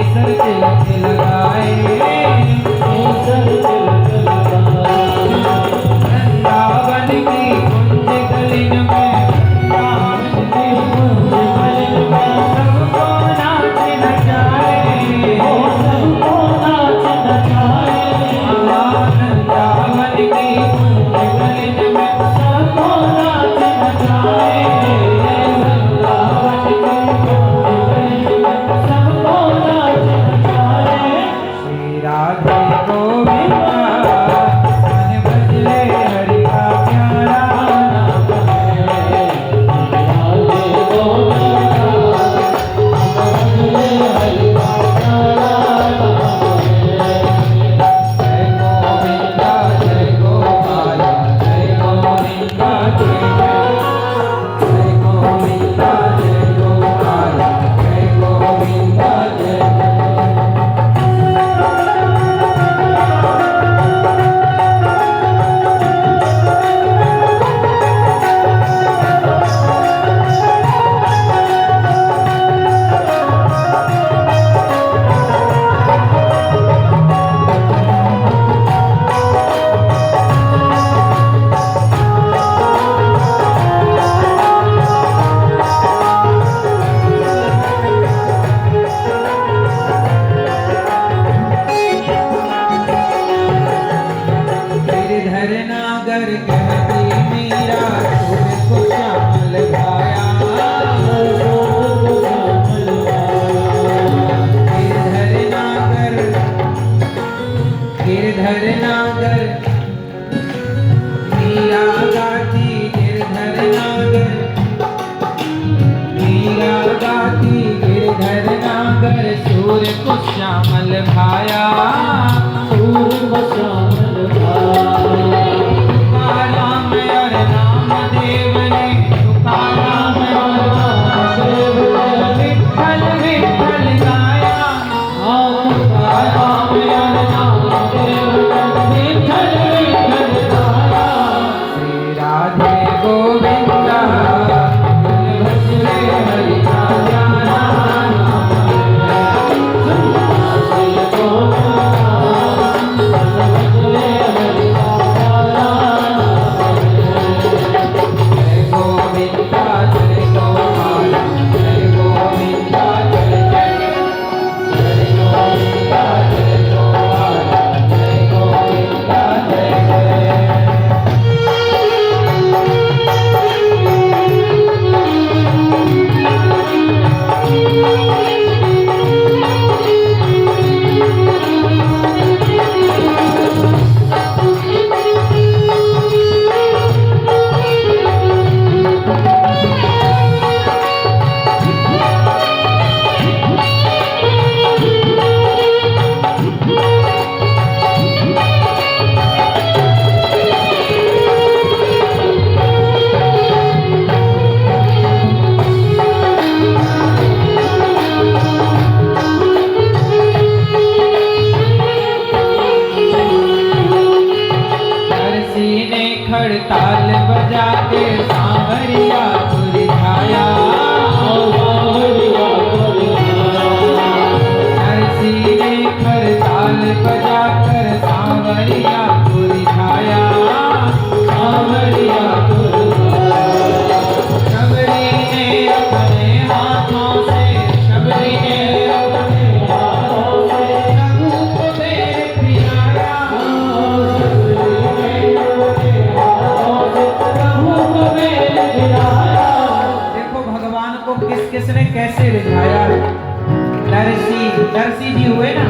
केसर तिलक लगाए, केसर तिलक लगाए। वृंदावन की कुंज गलिन में, वृंदावन की कुंज गलिन में सबको नाच नचाए, सबको नाच नचाए। वृंदावन की कुंज गलिन में सबको नाच नचाए, वृंदावन की कुंज गलिन में सबको नाच नचाए। श्री राधे गोविंदा मन भजले हरि का प्यारा नाम है। राधे गोविंदा मन भजले हरि का प्यारा नाम है। जय गोविंदा जय गोपाल, जय गोविंदा जय जय, जय गोविंदा जय गोपाल, जय गोविंदा जय जय। गिरधर नागर कहती मीरा, सुर को श्यामल गाया, सुर को श्यामल गाया। गिरधर नागर मीरा गाती, गिरधर नागर मीरा गाती, गिरधर नागर सुर को श्यामल भाया, सुर को श्यामल भाया। तुकाराम और नामदेव ने, तुकाराम और नामदेव ने विठ्ठल विठ्ठल गाया, तुकाराम और नामदेव ने विठ्ठल विठ्ठल गाया। श्री राधे गोविंदा मन भजले हरि का प्यारा नाम है। श्री गोविंदा मन भजले हरि का प्यारा नाम है। जय गोविंदा जय गोपाल, जय गोविंदा जय जय, जय गोविंदा जय गोपाल, जय गोविंदा जय जय। नरसी ने खड़ताल बजा के सांवरिया सुरिझाया, सांवरिया सुरिझाया। नरसी ने खड़ताल बजा कर सांवरिया सुरिझाया, सांवरिया सुरिझाया। शबरी ने अपने हाथों से, शबरी ने अपने हाथों से प्रभु को बेर पिलाया, देखो भगवान को किस किसने कैसे रिझाया। नरसी जी हुए ना,